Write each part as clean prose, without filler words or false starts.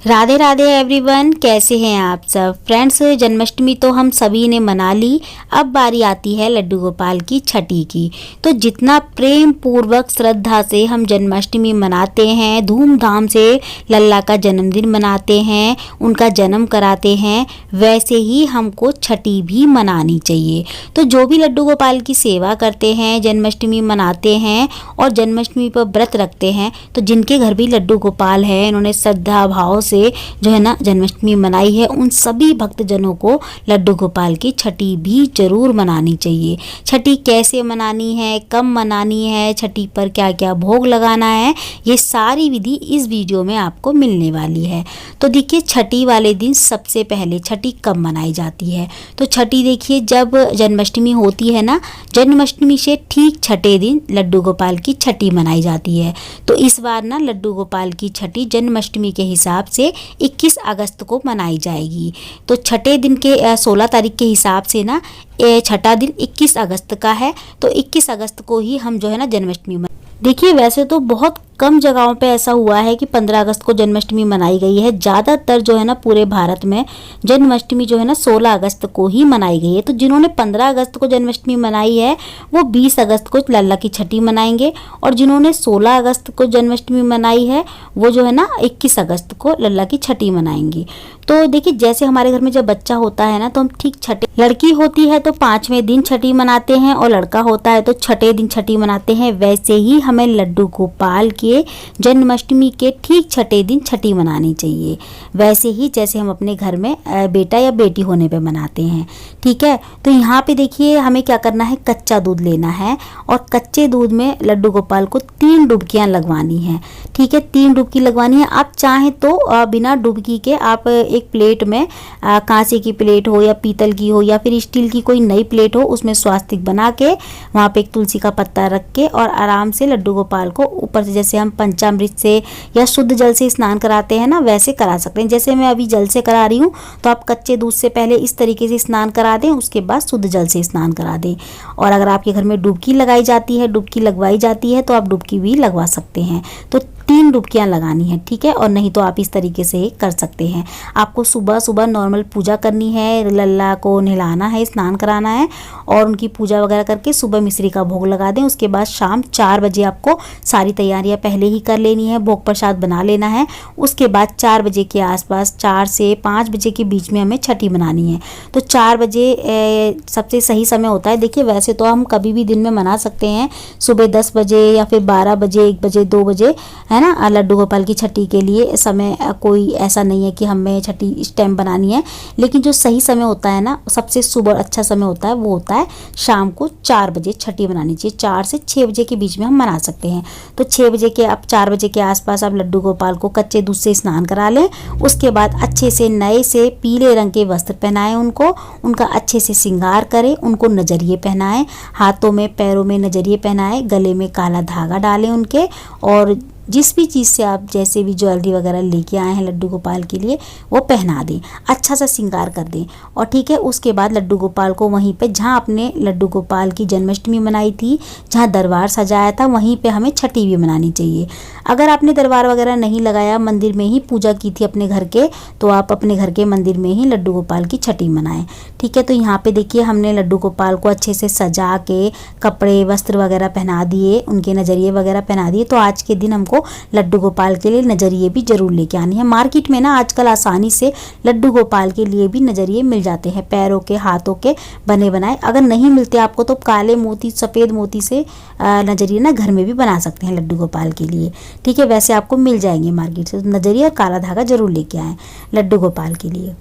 Radhe Radhe everyone, कैसे हैं आप सब फ्रेंड्स। जन्माष्टमी तो हम सभी ने मना ली। अब बारी आती है लड्डू गोपाल की छठी की। तो जितना प्रेम पूर्वक श्रद्धा से हम जन्माष्टमी मनाते हैं, धूमधाम से लल्ला का जन्मदिन मनाते हैं, उनका जन्म कराते हैं, वैसे ही हमको छठी भी मनानी चाहिए। तो जो भी लड्डू गोपाल की सेवा करते हैं, जन्माष्टमी मनाते हैं और जन्माष्टमी पर व्रत रखते हैं, तो जिनके घर भी लड्डू गोपाल है, इन्होंने श्रद्धा भाव से जो है ना जन्माष्टमी मनाई है, उन सभी भक्तजनों को लड्डू गोपाल की छठी भी जरूर मनानी चाहिए। छठी कैसे मनानी है, कब मनानी है, छठी पर क्या क्या भोग लगाना है, ये सारी विधि इस वीडियो में आपको मिलने वाली है। तो देखिए, छठी वाले दिन सबसे पहले छठी कब मनाई जाती है। तो छठी देखिए, जब जन्माष्टमी होती है ना, जन्माष्टमी से ठीक छठे दिन लड्डू गोपाल की छठी मनाई जाती है। तो इस बार ना लड्डू गोपाल की छठी जन्माष्टमी के हिसाब से 21 अगस्त को मनाई जाएगी। तो छठे दिन के 16 तारीख के हिसाब से ना छठा दिन 21 अगस्त का है। तो 21 अगस्त को ही हम जो है ना जन्माष्टमी देखिए, वैसे तो बहुत कम जगहों पे ऐसा हुआ है कि 15 अगस्त को जन्माष्टमी मनाई गई है। ज़्यादातर जो है ना पूरे भारत में जन्माष्टमी जो है ना 16 अगस्त को ही मनाई गई है। तो जिन्होंने 15 अगस्त को जन्माष्टमी मनाई है, वो 20 अगस्त को लल्ला की छठी मनाएंगे, और जिन्होंने 16 अगस्त को जन्माष्टमी मनाई है, वो जो है ना 21 अगस्त को लल्ला की छठी मनाएंगे। तो देखिए, जैसे हमारे घर में जब बच्चा होता है ना, तो हम ठीक छठे, लड़की होती है तो 5वें दिन छठी मनाते हैं, और लड़का होता है तो छठे दिन छठी मनाते हैं। वैसे ही हमें लड्डू गोपाल के जन्माष्टमी के ठीक छठे दिन छठी मनानी चाहिए, वैसे ही जैसे हम अपने घर में बेटा या बेटी होने पे मनाते हैं। ठीक है। तो यहाँ पे देखिए, हमें क्या करना है, कच्चा दूध लेना है, और कच्चे दूध में लड्डू गोपाल को 3 डुबकियाँ लगवानी है। ठीक है, 3 डुबकी लगवानी है। आप चाहें तो बिना डुबकी के आप एक प्लेट में, कांसे की प्लेट हो या पीतल की हो या फिर स्टील की कोई नई प्लेट हो, उसमें स्वास्तिक बना के वहाँ पे एक तुलसी का पत्ता रख के और आराम से लड्डू गोपाल को ऊपर से, जैसे हम पंचामृत से या शुद्ध जल से स्नान कराते हैं ना, वैसे करा सकते हैं। जैसे मैं अभी जल से करा रही हूँ, तो आप कच्चे दूध से पहले इस तरीके से स्नान करा दें, उसके बाद शुद्ध जल से स्नान करा दें। और अगर आपके घर में डुबकी लगाई जाती है, डुबकी लगवाई जाती है, तो आप डुबकी भी लगवा सकते हैं। तो 3 डुबकियाँ लगानी है। ठीक है। और नहीं तो आप इस तरीके से कर सकते हैं। आपको सुबह सुबह नॉर्मल पूजा करनी है, लल्ला को नहलाना है, स्नान कराना है, और उनकी पूजा वगैरह करके सुबह मिश्री का भोग लगा दें। उसके बाद शाम 4 बजे आपको सारी तैयारियां पहले ही कर लेनी है, भोग प्रसाद बना लेना है। उसके बाद 4 बजे के आसपास, 4 से 5 बजे के बीच में हमें छठी मनानी है। तो 4 बजे सबसे सही समय होता है। देखिए, वैसे तो हम कभी भी दिन में मना सकते हैं, सुबह 10 बजे या फिर 12 बजे, 1 बजे, 2 बजे, है ना। लड्डू गोपाल की छठी के लिए समय कोई ऐसा नहीं है कि हमें छठी इस टाइम बनानी है, लेकिन जो सही समय होता है ना, सबसे सुबह अच्छा समय होता है, वो होता है शाम को 4 बजे छठी बनानी चाहिए। 4 से 6 बजे के बीच में हम मना सकते हैं। तो 6 बजे के, अब 4 बजे के आसपास आप लड्डू गोपाल को कच्चे दूध से स्नान करा लें। उसके बाद अच्छे से नए से पीले रंग के वस्त्र पहनाएं उनको, उनका अच्छे से श्रृंगार करें, उनको नजरिए पहनाएं, हाथों में पैरों में नजरिए पहनाएं, गले में काला धागा डालें उनके, और जिस भी चीज़ से आप, जैसे भी ज्वेलरी वगैरह लेके आए हैं लड्डू गोपाल के लिए, वो पहना दें, अच्छा सा श्रृंगार कर दें। और ठीक है, उसके बाद लड्डू गोपाल को वहीं पे, जहाँ आपने लड्डू गोपाल की जन्माष्टमी मनाई थी, जहाँ दरबार सजाया था, वहीं पे हमें छठी भी मनानी चाहिए। अगर आपने दरबार वगैरह नहीं लगाया, मंदिर में ही पूजा की थी अपने घर के, तो आप अपने घर के मंदिर में ही लड्डू गोपाल की छठी मनाएं। ठीक है। तो यहाँ पे देखिए, हमने लड्डू गोपाल को अच्छे से सजा के कपड़े वस्त्र वगैरह पहना दिए, उनके नजरिए वगैरह पहना दिए। तो आज के दिन हमको लड्डू गोपाल के लिए नजरिए भी जरूर लेके आनी है। मार्केट में ना आजकल आसानी से लड्डू गोपाल के लिए भी नजरिए मिल जाते हैं, पैरों के, हाथों के बने बनाए। अगर नहीं मिलते आपको, तो काले मोती, सफ़ेद मोती से नजरिए ना घर में भी बना सकते हैं लड्डू गोपाल के लिए। ठीक है। वैसे आपको मिल जाएंगे मार्केट से। नजरिए और काला धागा जरूर लेके आएँ लड्डू गोपाल के लिए।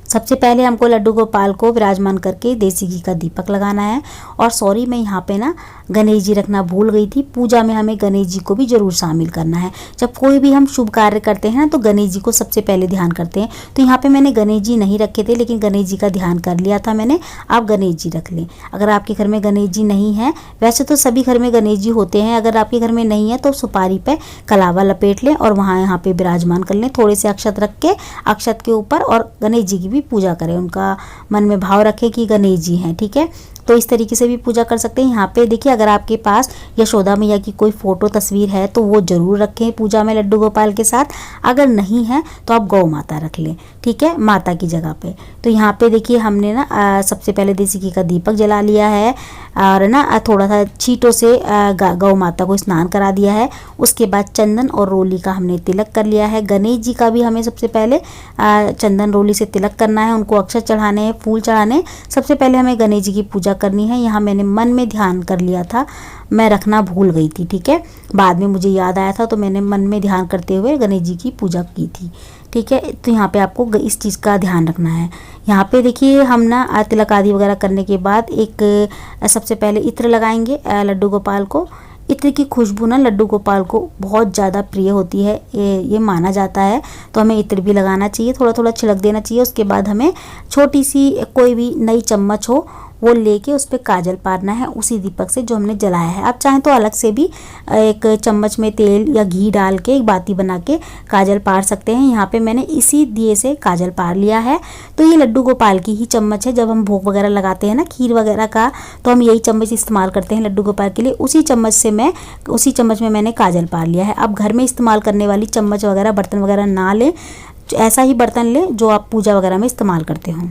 सबसे पहले हमको लड्डू गोपाल को विराजमान करके देसी घी का दीपक लगाना है। और सॉरी, मैं यहाँ पे ना गणेश जी रखना भूल गई थी। पूजा में हमें गणेश जी को भी जरूर शामिल करना है। जब कोई भी हम शुभ कार्य करते हैं ना, तो गणेश जी को सबसे पहले ध्यान करते हैं। तो यहाँ पे मैंने गणेश जी नहीं रखे थे, लेकिन गणेश जी का ध्यान कर लिया था मैंने। आप गणेश जी रख लें। अगर आपके घर में गणेश जी नहीं है, वैसे तो सभी घर में गणेश जी होते हैं, अगर आपके घर में नहीं है तो सुपारी पे कलावा लपेट लें और वहाँ यहाँ पे विराजमान कर लें। थोड़े से अक्षत रख के, अक्षत के ऊपर, और गणेश जी की भी पूजा करें, उनका मन में भाव रखें कि गणेश जी हैं। ठीक है। तो इस तरीके से भी पूजा कर सकते हैं। यहाँ पे देखिए, अगर आपके पास यशोदा मैया की कोई फ़ोटो तस्वीर है तो वो ज़रूर रखें पूजा में लड्डू गोपाल के साथ। अगर नहीं है तो आप गौ माता रख लें, ठीक है, माता की जगह पे। तो यहाँ पे देखिए हमने ना सबसे पहले देसी घी का दीपक जला लिया है और ना थोड़ा सा छींटों से गौ माता को स्नान करा दिया है। उसके बाद चंदन और रोली का हमने तिलक कर लिया है। गणेश जी का भी हमें सबसे पहले चंदन रोली से तिलक करना है, उनको अक्षत चढ़ाने हैं, फूल चढ़ाने। सबसे पहले हमें गणेश जी की पूजा करनी है। यहाँ मैंने मन में ध्यान कर लिया था, मैं रखना भूल गई थी, ठीक है। बाद में मुझे याद आया था तो मैंने मन में ध्यान करते हुए गणेश जी की पूजा की थी, ठीक है। तो यहाँ पे आपको इस चीज़ का ध्यान रखना है। यहाँ पे देखिए हम ना तिलक आदि वगैरह करने के बाद एक सबसे पहले इत्र लगाएंगे लड्डू गोपाल को। इत्र की खुशबू ना लड्डू गोपाल को बहुत ज़्यादा प्रिय होती है, ये माना जाता है। तो हमें इत्र भी लगाना चाहिए, थोड़ा थोड़ा छिड़क देना चाहिए। उसके बाद हमें छोटी सी कोई भी नई चम्मच हो वो लेके उस पर काजल पारना है उसी दीपक से जो हमने जलाया है। आप चाहें तो अलग से भी एक चम्मच में तेल या घी डाल के एक बाती बना के काजल पार सकते हैं। यहाँ पे मैंने इसी दिए से काजल पार लिया है। तो ये लड्डू गोपाल की ही चम्मच है। जब हम भोग वगैरह लगाते हैं ना खीर वगैरह का, तो हम यही चम्मच इस्तेमाल करते हैं लड्डू गोपाल के लिए। उसी चम्मच में मैंने काजल पार लिया है। अब घर में इस्तेमाल करने वाली चम्मच वगैरह बर्तन वगैरह ना लें, ऐसा ही बर्तन लें जो आप पूजा वगैरह में इस्तेमाल करते हों।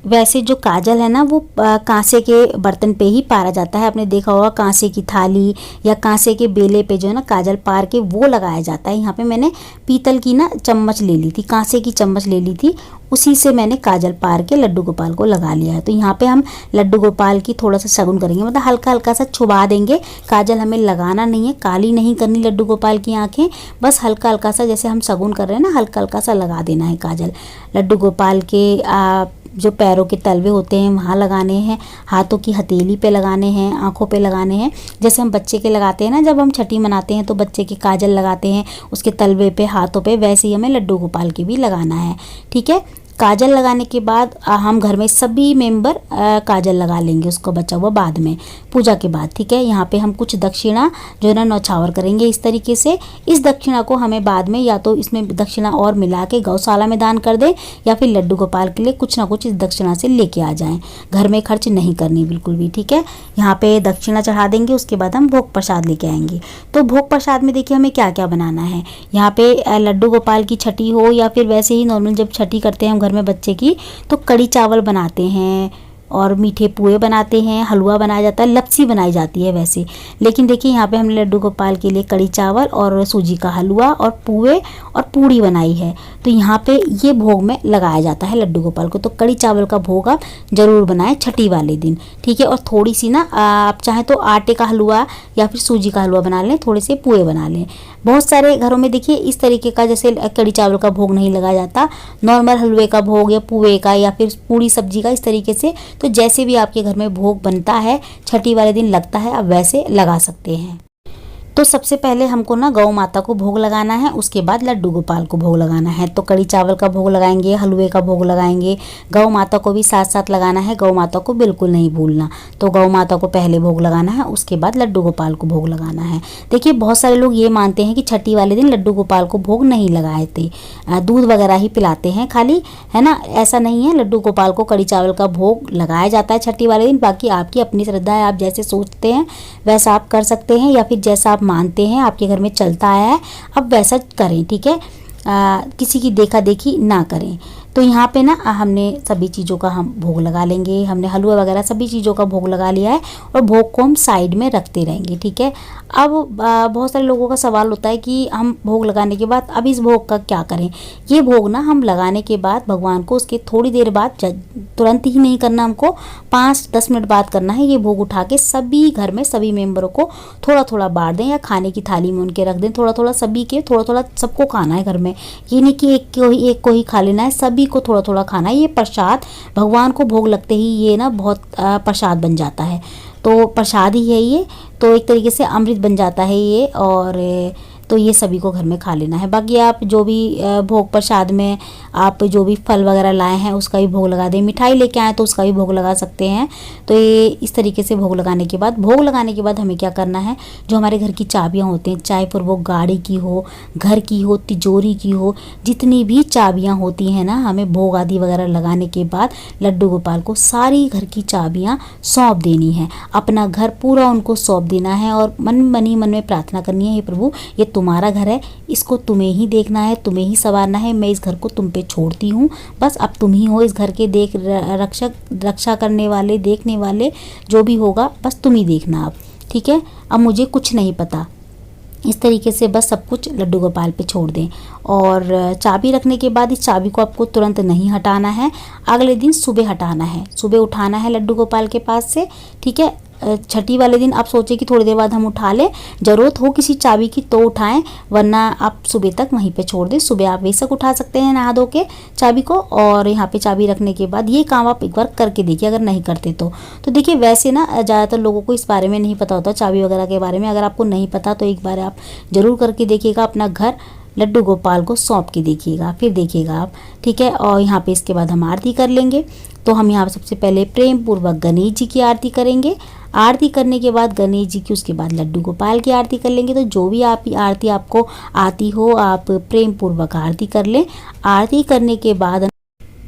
वैसे जो काजल है ना वो कांसे के बर्तन पे ही पारा जाता है। आपने देखा होगा कांसे की थाली या कांसे के बेले पे जो है ना काजल पार के वो लगाया जाता है। यहाँ पे मैंने पीतल की ना चम्मच ले ली थी, कांसे की चम्मच ले ली थी, उसी से मैंने काजल पार के लड्डू गोपाल को लगा लिया है। तो यहाँ पे हम लड्डू गोपाल की थोड़ा सा शगुन करेंगे, मतलब हल्का हल्का सा छुबा देंगे। काजल हमें लगाना नहीं है, काली नहीं करनी लड्डू गोपाल की आंखें, बस हल्का हल्का सा जैसे हम शगुन कर रहे हैं ना हल्का हल्का सा लगा देना है काजल। लड्डू गोपाल के जो पैरों के तलवे होते हैं वहाँ लगाने हैं, हाथों की हथेली पे लगाने हैं, आंखों पे लगाने हैं। जैसे हम बच्चे के लगाते हैं ना, जब हम छठी मनाते हैं तो बच्चे के काजल लगाते हैं उसके तलवे पे, हाथों पे, वैसे ही हमें लड्डू गोपाल की भी लगाना है, ठीक है। काजल लगाने के बाद हम घर में सभी मेंबर काजल लगा लेंगे, उसको बचा हुआ बाद में पूजा के बाद, ठीक है। यहाँ पे हम कुछ दक्षिणा जो है ना न्यौछावर करेंगे इस तरीके से। इस दक्षिणा को हमें बाद में या तो इसमें दक्षिणा और मिला के गौशाला में दान कर दें या फिर लड्डू गोपाल के लिए कुछ ना कुछ इस दक्षिणा से लेके आ जाएं। घर में खर्च नहीं करनी बिल्कुल भी, ठीक है। यहाँ पे दक्षिणा चढ़ा देंगे, उसके बाद हम भोग प्रसाद लेके आएंगे। तो भोग प्रसाद में देखिए हमें क्या क्या बनाना है। यहाँ पे लड्डू गोपाल की छठी हो या फिर वैसे ही नॉर्मल जब छठी करते हैं हम घर में बच्चे की, तो कड़ी चावल बनाते हैं और मीठे पुए बनाते हैं, हलवा बनाया जाता है, लपसी बनाई जाती है वैसे। लेकिन देखिए यहाँ पे हमने लड्डू गोपाल के लिए कड़ी चावल और सूजी का हलवा और पुए और पूड़ी बनाई है। तो यहाँ पे ये भोग में लगाया जाता है लड्डू गोपाल को। तो कड़ी चावल का भोग आप ज़रूर बनाएं छठी वाले दिन, ठीक है। और थोड़ी सी ना आप चाहें तो आटे का हलवा या फिर सूजी का हलवा बना लें, थोड़े से पुए बना लें। बहुत सारे घरों में देखिए इस तरीके का जैसे कड़ी चावल का भोग नहीं लगाया जाता, नॉर्मल हलवे का भोग या पुए का या फिर पूड़ी सब्जी का, इस तरीके से। तो जैसे भी आपके घर में भोग बनता है छठी वाले दिन लगता है, आप वैसे लगा सकते हैं। तो सबसे पहले हमको ना गौ माता को भोग लगाना है, उसके बाद लड्डू गोपाल को भोग लगाना है। तो कड़ी चावल का भोग लगाएंगे, हलवे का भोग लगाएंगे, गौ माता को भी साथ साथ लगाना है, गौ माता को बिल्कुल नहीं भूलना। तो गौ माता को पहले भोग लगाना है, उसके बाद लड्डू गोपाल को भोग लगाना है। देखिए बहुत सारे लोग ये मानते हैं कि छठी वाले दिन लड्डू गोपाल को भोग नहीं लगाए थे, दूध वगैरह ही पिलाते हैं खाली, है ना। ऐसा नहीं है, लड्डू गोपाल को कड़ी चावल का भोग लगाया जाता है छठी वाले दिन। बाकी आपकी अपनी श्रद्धा है, आप जैसे सोचते हैं वैसा आप कर सकते हैं, या फिर जैसा मानते हैं आपके घर में चलता आया है अब वैसा करें, ठीक है। किसी की देखा देखी ना करें। तो यहाँ पे ना हमने सभी चीज़ों का हम भोग लगा लेंगे, हमने हलवा वगैरह सभी चीज़ों का भोग लगा लिया है और भोग को हम साइड में रखते रहेंगे, ठीक है। अब बहुत सारे लोगों का सवाल होता है कि हम भोग लगाने के बाद अब इस भोग का क्या करें। ये भोग ना हम लगाने के बाद भगवान को उसके थोड़ी देर बाद, तुरंत ही नहीं करना, हमको 5-10 मिनट बाद करना है। ये भोग उठा के सभी घर में सभी मेंबरों को थोड़ा थोड़ा बांट दें या खाने की थाली में उनके रख दें, थोड़ा थोड़ा सभी के, थोड़ा थोड़ा सबको खाना है घर में। ये नहीं कि एक को ही खा लेना है, सभी को थोड़ा थोड़ा खाना है। ये प्रसाद भगवान को भोग लगते ही ये ना बहुत प्रसाद बन जाता है, तो प्रसाद ही है ये, तो एक तरीके से अमृत बन जाता है ये। और तो ये सभी को घर में खा लेना है। बाकी आप जो भी भोग प्रसाद में आप जो भी फल वगैरह लाए हैं उसका भी भोग लगा दें, मिठाई लेके आए तो उसका भी भोग लगा सकते हैं। तो ये इस तरीके से भोग लगाने के बाद हमें क्या करना है, जो हमारे घर की चाबियाँ होती हैं, चाहे फिर वो गाड़ी की हो, घर की हो, तिजोरी की हो, जितनी भी चाबियाँ होती हैं ना, हमें भोग आदि वगैरह लगाने के बाद लड्डू गोपाल को सारी घर की चाबियाँ सौंप देनी है, अपना घर पूरा उनको सौंप देना है और मन में प्रार्थना करनी है, हे प्रभु ये तुम्हारा घर है, इसको तुम्हें ही देखना है, तुम्हें ही संवारना है, मैं इस घर को तुम पे छोड़ती हूँ, बस अब तुम ही हो इस घर के रक्षा करने वाले, देखने वाले, जो भी होगा बस तुम ही देखना अब, ठीक है, अब मुझे कुछ नहीं पता। इस तरीके से बस सब कुछ लड्डू गोपाल पे छोड़ दें। और चाबी रखने के बाद इस चाबी को आपको तुरंत नहीं हटाना है, अगले दिन सुबह हटाना है, सुबह उठाना है लड्डू गोपाल के पास से, ठीक है। छठी वाले दिन आप सोचें कि थोड़ी देर बाद हम उठा लें, ज़रूरत हो किसी चाबी की तो उठाएं, वरना आप सुबह तक वहीं पे छोड़ दें। सुबह आप बेशक उठा सकते हैं नहा धो के चाबी को, और यहाँ पे चाबी रखने के बाद ये काम आप एक बार करके देखिए अगर नहीं करते तो देखिए वैसे ना ज़्यादातर लोगों को इस बारे में नहीं पता होता चाबी वगैरह के बारे में। अगर आपको नहीं पता तो एक बार आप ज़रूर करके देखिएगा, अपना घर लड्डू गोपाल को सौंप के देखिएगा, फिर देखिएगा आप, ठीक है। और यहाँ पे इसके बाद हम आरती कर लेंगे। तो हम यहाँ सबसे पहले प्रेम पूर्वक गणेश जी की आरती करेंगे। आरती करने के बाद गणेश जी की, उसके बाद लड्डू गोपाल की आरती कर लेंगे। तो जो भी आप आरती आपको आती हो आप प्रेम पूर्वक आरती कर लें। आरती करने के बाद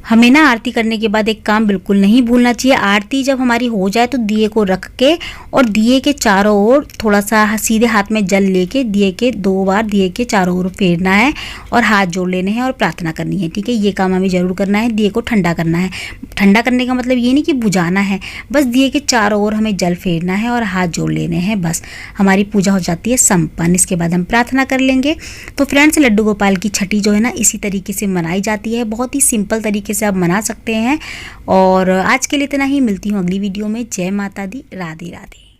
हमें ना आरती करने के बाद एक काम बिल्कुल नहीं भूलना चाहिए। आरती जब हमारी हो जाए तो दिए को रख के और दिए के चारों ओर थोड़ा सा सीधे हाथ में जल लेके दिए के 2 बार दिए के चारों ओर फेरना है और हाथ जोड़ लेने हैं और प्रार्थना करनी है, ठीक है। ये काम हमें ज़रूर करना है। दिए को ठंडा करना है। ठंडा करने का मतलब ये नहीं कि बुझाना है, बस दिए के चारों ओर हमें जल फेरना है और हाथ जोड़ लेने हैं, बस हमारी पूजा हो जाती है संपन्न। इसके बाद हम प्रार्थना कर लेंगे। तो फ्रेंड्स, लड्डू गोपाल की छठी जो है ना इसी तरीके से मनाई जाती है, बहुत ही सिंपल तरीके से आप मना सकते हैं। और आज के लिए इतना ही, मिलती हूँ अगली वीडियो में। जय माता दी, राधे राधे।